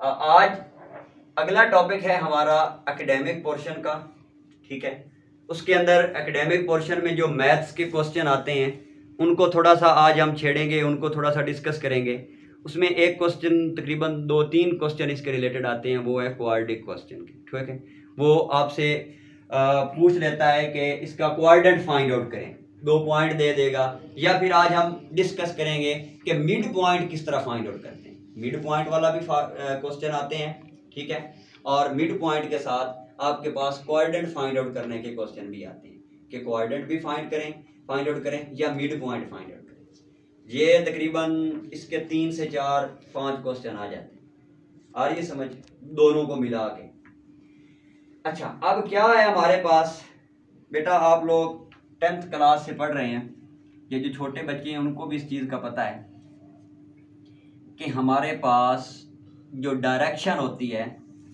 आज अगला टॉपिक है हमारा एकेडमिक पोर्शन का। ठीक है, उसके अंदर एकेडमिक पोर्शन में जो मैथ्स के क्वेश्चन आते हैं उनको थोड़ा सा आज हम छेड़ेंगे, उनको थोड़ा सा डिस्कस करेंगे। उसमें एक क्वेश्चन, तकरीबन 2-3 क्वेश्चन इसके रिलेटेड आते हैं, वो है क्वाड्रेटिक क्वेश्चन के। ठीक है, वो आपसे पूछ लेता है कि इसका क्वाड्रेंट फाइंड आउट करें, 2 पॉइंट दे देगा। या फिर आज हम डिस्कस करेंगे कि मिड पॉइंट किस तरह फाइंड आउट करते हैं। मिड पॉइंट वाला भी क्वेश्चन आते हैं, ठीक है, और मिड पॉइंट के साथ आपके पास क्वाड्रेंट फाइंड आउट करने के क्वेश्चन भी आते हैं कि क्वाड्रेंट भी फाइंड आउट करें या मिड पॉइंट फाइंड आउट करें। ये तकरीबन इसके 3 से 4-5 क्वेश्चन आ जाते हैं। आ रही है समझ दोनों को मिला के? अच्छा, अब क्या है हमारे पास बेटा, आप लोग 10th क्लास से पढ़ रहे हैं, ये जो छोटे बच्चे हैं उनको भी इस चीज़ का पता है कि हमारे पास जो डायरेक्शन होती है,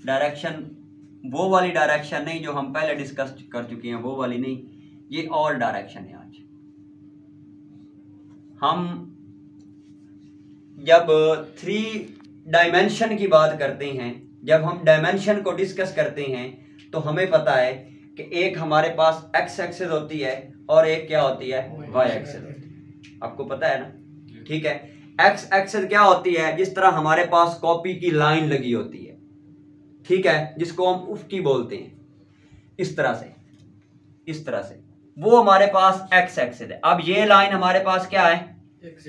डायरेक्शन वो वाली डायरेक्शन नहीं जो हम पहले डिस्कस कर चुके हैं, वो वाली नहीं, ये और डायरेक्शन है। आज हम जब 3 डायमेंशन की बात करते हैं, जब हम डायमेंशन को डिस्कस करते हैं तो हमें पता है कि एक हमारे पास एक्स एक्सिस होती है और एक क्या होती है, वाई एक्सिस होती है। आपको पता है ना? ठीक है, एक्स एक्सिस क्या होती है? जिस तरह हमारे पास कॉपी की लाइन लगी होती है, ठीक है, जिसको हम उफ्की बोलते हैं, इस तरह से वो हमारे पास एक्स एक्सिस है। अब ये लाइन हमारे पास क्या है, एक्स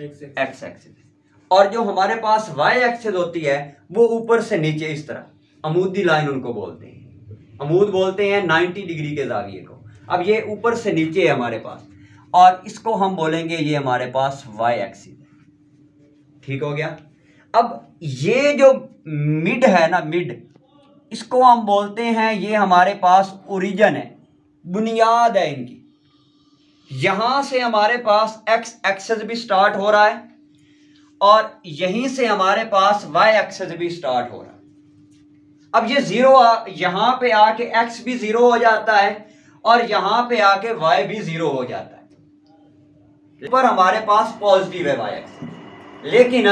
एक्सिस है। और जो हमारे पास वाई एक्सिस होती है वो ऊपर से नीचे इस तरह, अमूदी लाइन उनको बोलते हैं। अमूद बोलते हैं 90 डिग्री के जाविये को। अब ये ऊपर से नीचे है हमारे पास, और इसको हम बोलेंगे ये हमारे पास वाई एक्सिस है। ठीक हो गया? अब ये जो मिड है ना, मिड, इसको हम बोलते हैं ये हमारे पास ओरिजिन है, बुनियाद है इनकी। यहां से हमारे पास एक्स एक्सिस भी स्टार्ट हो रहा है और यहीं से हमारे पास वाई एक्सिस भी स्टार्ट हो रहा है। अब ये जीरो यहां पे आके एक्स भी 0 हो जाता है और यहां पे आके वाई भी 0 हो जाता है। पर हमारे पास पॉजिटिव है वाई एक्सिस। लेकिन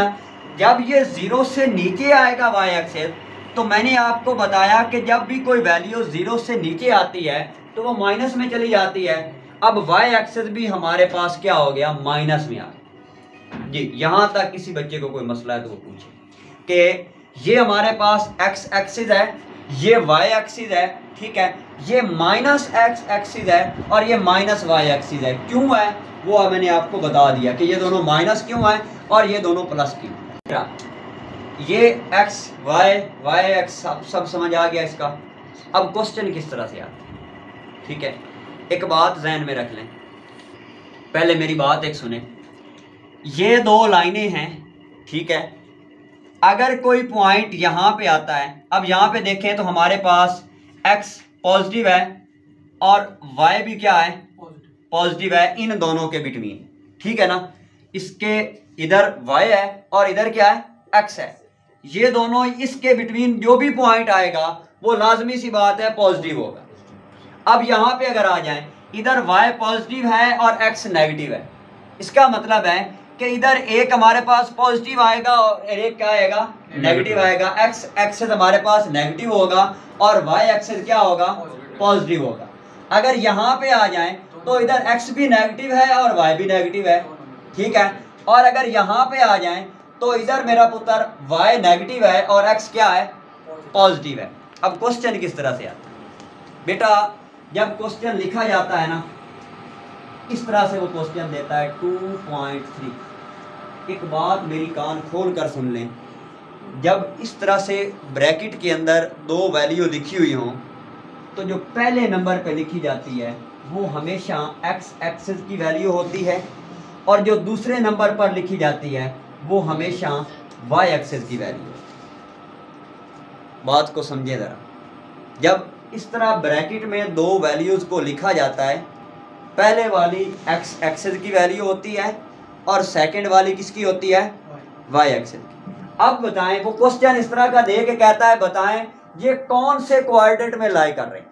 जब ये 0 से नीचे आएगा वाई एक्सिस, तो मैंने आपको बताया कि जब भी कोई वैल्यू 0 से नीचे आती है तो वो माइनस में चली जाती है। अब वाई एक्सिस भी हमारे पास क्या हो गया, माइनस में आ गया जी। यहां तक किसी बच्चे को कोई मसला है तो वो पूछे कि ये हमारे पास एक्स एक्सिस है, ये वाई एक्सिस है, ठीक है, ये माइनस एक्स एक्सिस है और ये माइनस वाई एक्सिस है। क्यों है वो मैंने आपको बता दिया कि ये दोनों माइनस क्यों है और ये दोनों प्लस क्यों। ये एक्स वाई एक्स सब समझ आ गया इसका। अब क्वेश्चन किस तरह से आता है, ठीक है, एक बात जहन में रख लें, पहले मेरी बात एक सुने। ये 2 लाइनें हैं, ठीक है, अगर कोई पॉइंट यहां पे आता है, अब यहां पे देखें तो हमारे पास x पॉजिटिव है और y भी क्या है, पॉजिटिव है, इन दोनों के बिटवीन, ठीक है ना। इसके इधर y है और इधर क्या है, x है। ये दोनों, इसके बिटवीन जो भी पॉइंट आएगा वो लाजमी सी बात है पॉजिटिव होगा। अब यहां पे अगर आ जाए, इधर y पॉजिटिव है और x नेगेटिव है, इसका मतलब है कि इधर एक हमारे पास पॉजिटिव आएगा और एक क्या आएगा, नेगेटिव आएगा। एक्स एक्सिस हमारे पास नेगेटिव होगा और वाई एक्सिस क्या होगा, पॉजिटिव होगा। अगर यहाँ पे आ जाएं तो इधर एक्स भी नेगेटिव है और वाई भी नेगेटिव है, ठीक है। और अगर यहाँ पे आ जाएं तो इधर मेरा पुत्र वाई नेगेटिव है और एक्स क्या है, पॉजिटिव है। अब क्वेश्चन किस तरह से आता है बेटा, जब क्वेश्चन लिखा जाता है ना, इस तरह से वो क्वेश्चन देता है 2.3। एक बात मेरी कान खोल कर सुन लें, जब इस तरह से ब्रैकेट के अंदर 2 वैल्यू लिखी हुई हों तो जो पहले नंबर पे लिखी जाती है वो हमेशा एक्स एक्सिस की वैल्यू होती है और जो दूसरे नंबर पर लिखी जाती है वो हमेशा वाई एक्सिस की वैल्यू है। बात को समझे ज़रा। जब इस तरह ब्रैकेट में 2 वैल्यूज़ को लिखा जाता है, पहले वाली एक्स एक्सिस की वैल्यू होती है और सेकंड वाली किसकी होती है, वाई एक्सिस की। अब बताएं, वो क्वेश्चन इस तरह का दे के कहता है बताएं ये कौन से कोऑर्डिनेट में लाई कर रहे हैं,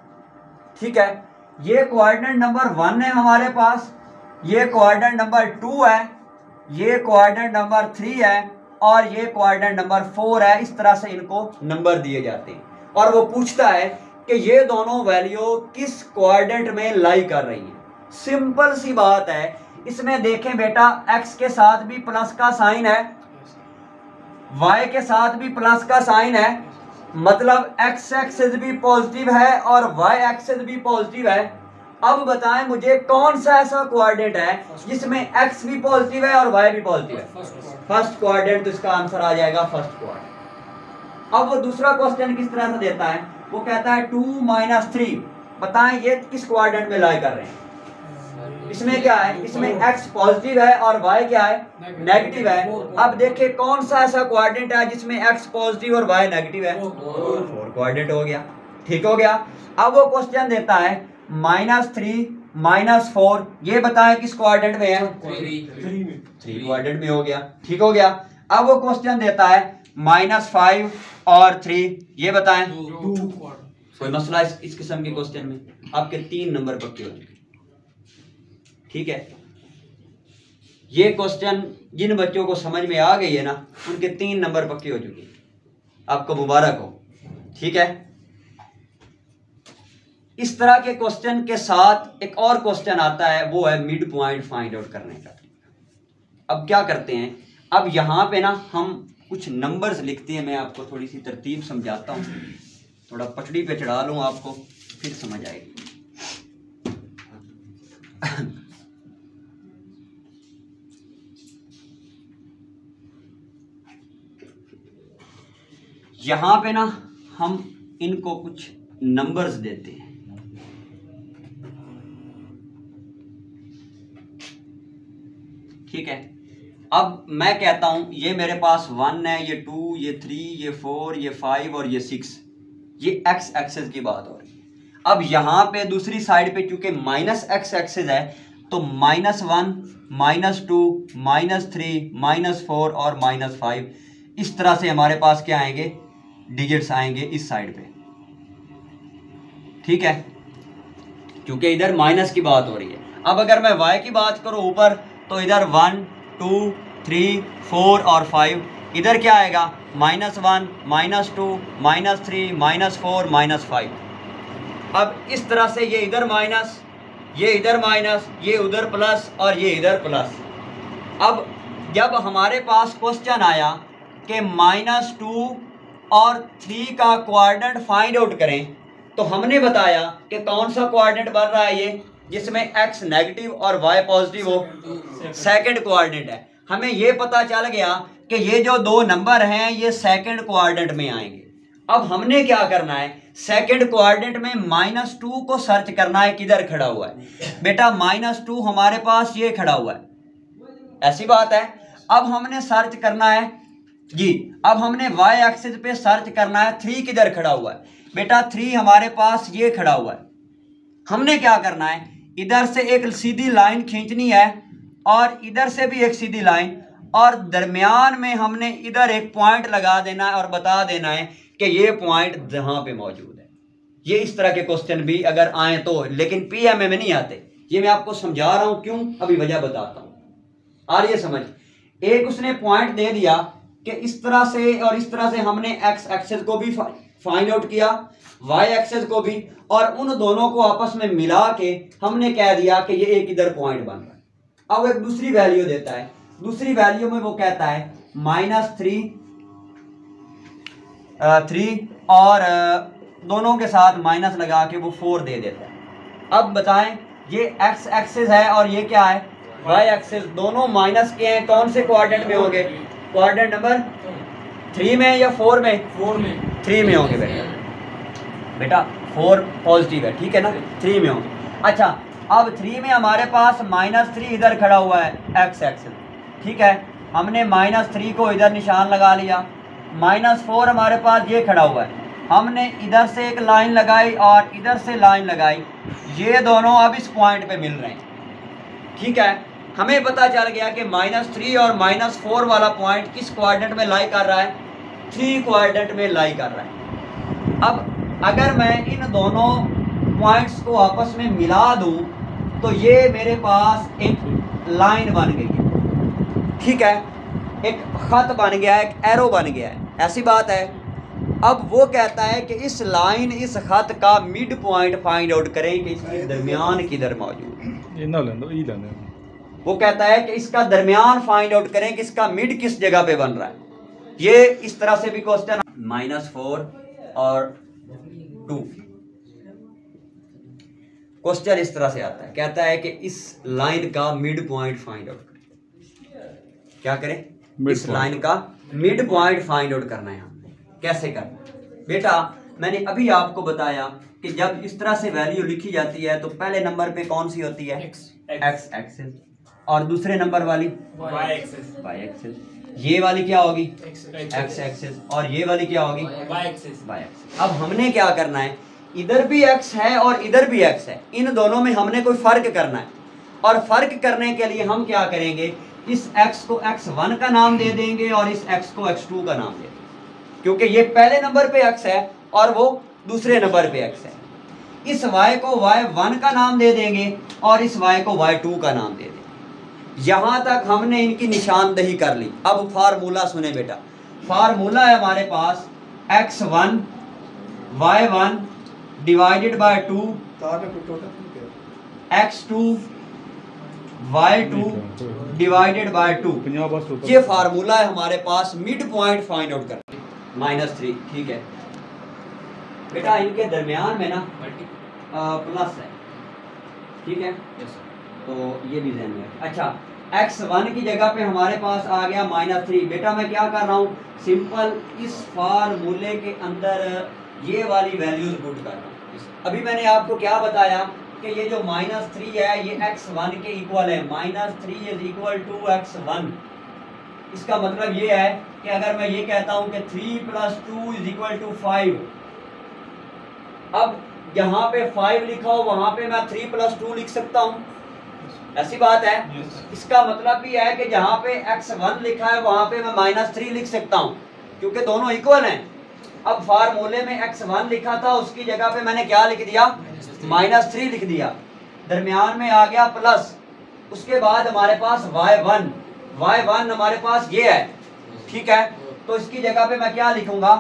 ठीक है। ये कोऑर्डिनेट नंबर 1 है हमारे पास, ये कोऑर्डिनेट नंबर 2 है, ये कोऑर्डिनेट नंबर 3 है और ये क्वाड्रेंट नंबर 4 है। इस तरह से इनको नंबर दिए जाते हैं और वो पूछता है कि ये दोनों वैल्यू किस क्वाड्रेंट में लाई कर रही है। सिंपल सी बात है, इसमें देखें बेटा x के साथ भी प्लस का साइन है, y के साथ भी प्लस का साइन है, मतलब x एक्सिस भी पॉजिटिव है और y एक्सिस भी पॉजिटिव है। अब बताएं मुझे कौन सा ऐसा क्वाड्रेंट है जिसमें x भी पॉजिटिव है और y भी पॉजिटिव है? First quadrant. तो इसका आंसर आ जाएगा फर्स्ट क्वाड्रेंट। अब वो दूसरा क्वेश्चन किस तरह से देता है, वो कहता है 2 - 3, बताएं ये किस क्वाड्रेंट में लाई कर रहे हैं? इसमें क्या है, इसमें x पॉजिटिव है और y क्या है, नेगेटिव है। अब देखिए कौन सा ऐसा क्वाड्रेंट है जिसमें x पॉजिटिव और y नेगेटिव है? 4 क्वाड्रेंट हो गया, ठीक हो गया। अब वो क्वेश्चन देता है -3 - 4, ये बताएं किस क्वाड्रेंट में है? 3 क्वाड्रेंट में हो गया, ठीक हो गया। अब वो क्वेश्चन देता है -5 और 3, ये बताएं। कोई मसला इस किस्म के क्वेश्चन में? आपके 3 नंबर पक्के हो चुके, ठीक है। ये क्वेश्चन जिन बच्चों को समझ में आ गई है ना, उनके 3 नंबर पक्के हो चुके, आपको मुबारक हो, ठीक है। इस तरह के क्वेश्चन के साथ एक और क्वेश्चन आता है, वो है मिड पॉइंट फाइंड आउट करने का। अब क्या करते हैं, अब यहाँ पे ना हम कुछ नंबर्स लिखते हैं। मैं आपको थोड़ी सी तरतीब समझाता हूँ, थोड़ा पटड़ी पे चढ़ा लूँ आपको, फिर समझ आएगी। यहाँ पे ना हम इनको कुछ नंबर्स देते हैं, ठीक है। अब मैं कहता हूं ये मेरे पास 1 है, ये 2, ये 3, ये 4, ये 5 और ये 6, ये x एक्सिस की बात हो रही है। अब यहाँ पे दूसरी साइड पे चूंकि -x एक्सिस है तो -1 -2 -3 -4 और -5, इस तरह से हमारे पास क्या आएंगे, डिजिट्स आएंगे इस साइड पे, ठीक है, क्योंकि इधर माइनस की बात हो रही है। अब अगर मैं y की बात करूं ऊपर, तो इधर 1 2 3 4 और 5, इधर क्या आएगा, -1 -2 -3 -4 -5। अब इस तरह से ये इधर माइनस, ये इधर माइनस, ये उधर प्लस और ये इधर प्लस। अब जब हमारे पास क्वेश्चन आया कि -2 और 3 का क्वाड्रेंट फाइंड आउट करें, तो हमने बताया कि कौन सा क्वाड्रेंट बन रहा है, ये जिसमें x नेगेटिव और y पॉजिटिव हो, सेकंड क्वाड्रेंट है। हमें ये पता चल गया कि ये जो 2 नंबर हैं ये सेकंड क्वाड्रेंट में आएंगे। अब हमने क्या करना है, सेकंड क्वाड्रेंट में -2 को सर्च करना है, किधर खड़ा हुआ है बेटा, -2 हमारे पास ये खड़ा हुआ है, ऐसी बात है। अब हमने सर्च करना है जी, अब हमने y एक्सिस पे सर्च करना है 3 किधर खड़ा हुआ है बेटा, 3 हमारे पास ये खड़ा हुआ है। हमने क्या करना है, इधर से एक सीधी लाइन खींचनी है और इधर से भी एक सीधी लाइन, और दरमियान में हमने इधर एक पॉइंट लगा देना है और बता देना है कि ये पॉइंट जहां पे मौजूद है। ये इस तरह के क्वेश्चन भी अगर आए तो, लेकिन पीएमए में नहीं आते। ये मैं आपको समझा रहा हूं क्यों, अभी वजह बताता हूं, आ रही है समझ। एक उसने पॉइंट दे दिया कि इस तरह से और इस तरह से हमने x एक्सिस को भी फाइंड आउट किया, y एक्सिस को भी, और उन दोनों को आपस में मिला के हमने कह दिया कि ये एक इधर पॉइंट बन रहा है। अब एक दूसरी वैल्यू देता है, दूसरी वैल्यू में वो कहता है -3 और दोनों के साथ माइनस लगा के वो 4 दे देता है। अब बताएं ये x एक्सिस है और ये क्या है, y एक्सिस, दोनों माइनस के हैं, कौन से क्वाड्रेंट में होंगे, क्वाड्रेंट नंबर 3 में या 4 में? 3 में होंगे बेटा 4 पॉजिटिव है, ठीक है ना, 3 में होंगे। अच्छा, अब 3 में हमारे पास -3 इधर खड़ा हुआ है x एक्सिस, ठीक है, हमने -3 को इधर निशान लगा लिया। -4 हमारे पास ये खड़ा हुआ है, हमने इधर से एक लाइन लगाई और इधर से लाइन लगाई, ये दोनों अब इस पॉइंट पे मिल रहे हैं, ठीक है। हमें पता चल गया कि -3 और -4 वाला पॉइंट किस क्वाड्रेंट में लाई कर रहा है, 3 क्वाड्रेंट में लाई कर रहा है। अब अगर मैं इन दोनों पॉइंट्स को आपस में मिला दूं तो ये मेरे पास एक लाइन बन गई है, ठीक है। एक ख़त बन गया है, एक एरो बन गया है, ऐसी बात है। अब वो कहता है कि इस लाइन, इस ख़त का मिड पॉइंट फाइंड आउट करें कि इसके दरमियान किधर मौजूद है। वो कहता है कि इसका दरमियान फाइंड आउट करें कि इसका मिड किस जगह पे बन रहा है। ये इस तरह से भी क्वेश्चन -4 और 2 क्वेश्चन इस तरह से आता है, कहता है कि इस लाइन का मिड पॉइंट फाइंड आउट करें। क्या करें? इस लाइन का मिड पॉइंट फाइंड आउट करना है। हमने कैसे करना? बेटा मैंने अभी आपको बताया कि जब इस तरह से वैल्यू लिखी जाती है तो पहले नंबर पे कौन सी होती है? x एक्सिस, और दूसरे नंबर वाली y एक्सिस। ये वाली क्या होगी? x एक्सिस, और ये वाली क्या होगी? y axis. अब हमने क्या करना है, इधर भी x है और इधर भी x है, इन दोनों में हमने कोई फर्क करना है। और फर्क करने के लिए हम क्या करेंगे, इस x को x1 का नाम दे देंगे और इस x को x2 का नाम दे देंगे, क्योंकि ये पहले नंबर पे x है और वो दूसरे नंबर पे x है। इस y को y1 का नाम दे देंगे और इस y को y2 का नाम दे देंगे। यहां तक हमने इनकी निशानदेही कर ली। अब फार्मूला सुने बेटा, फार्मूला है हमारे पास x1 y1 divided by 2 x2 y2 divided by 2। ये फार्मूला है हमारे पास मिड पॉइंट फाइंड आउट कर -3। ठीक है बेटा, इनके दरमियान में ना प्लस है, ठीक है। तो ये भी ध्यान में। अच्छा, x1 की जगह पे हमारे पास आ गया -3। बेटा मैं क्या कर रहा हूँ, सिंपल इस फार्मूले के अंदर ये वाली वैल्यूज पुट कर रहा हूँ। अभी मैंने आपको क्या बताया कि ये जो -3 है ये x1 के इक्वल है। -3 इज इक्वल टू x1। इसका मतलब ये है कि अगर मैं ये कहता हूँ कि 3 + 2 इज इक्वल टू 5, अब यहाँ पे 5 लिखा हो वहां पे मैं 3 + 2 लिख सकता हूँ, ऐसी बात है। इसका मतलब भी है कि जहाँ पे x1 लिखा है वहां पे मैं -3 लिख सकता हूँ, क्योंकि दोनों इक्वल हैं। अब फार्मूले में x1 लिखा था, उसकी जगह पे मैंने क्या लिख दिया, -3 लिख दिया। दरमियान में आ गया प्लस, उसके बाद हमारे पास y1 हमारे पास ये है, ठीक है। तो इसकी जगह पे मैं क्या लिखूंगा,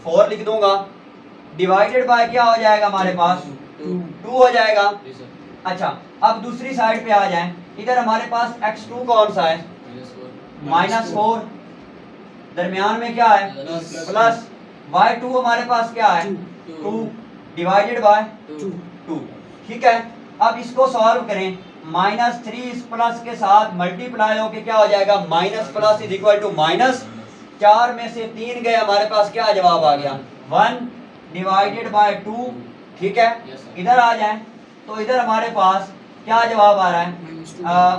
4 लिख दूंगा। डिवाइडेड बाय क्या हो जाएगा हमारे पास, 2 हो जाएगा। अच्छा, अब दूसरी साइड पे आ जाएं। इधर हमारे पास x2 कौन सा है, -4। दरमियान में क्या है, प्लस। y2 हमारे पास क्या है, 2 डिवाइडेड बाय 2, ठीक है। अब इसको सॉल्व करें, -3 इस प्लस के साथ मल्टीप्लाई होके क्या हो जाएगा, -+ इज इक्वल टू -4 में से 3 गए, हमारे पास क्या जवाब आ गया, 1 डिवाइडेड बाय 2, ठीक है। इधर आ जाएं तो इधर हमारे पास क्या जवाब आ रहा है,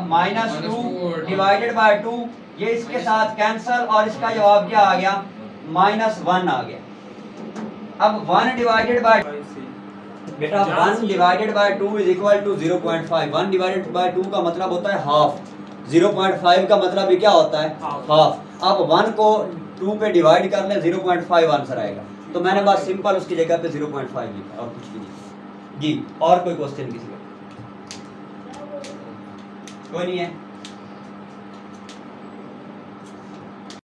-2 डिवाइडेड बाय 2, ये इसके साथ कैंसल और इसका जवाब क्या आ गया, -1 आ गया। अब 1 डिवाइडेड बाय बेटा 1 divided by 2 is equal to 0.5। 1 divided by 2 का मतलब होता है हाफ, 0.5 का मतलब भी क्या होता है, हाफ। अब 1 को 2 पे डिवाइड कर ले, 0.5 आंसर आएगा। तो मैंने बस सिंपल उसकी जगह पे 0.5 लिखा और कुछ भी नहीं जी। और कोई क्वेश्चन किसी का? कोई नहीं है?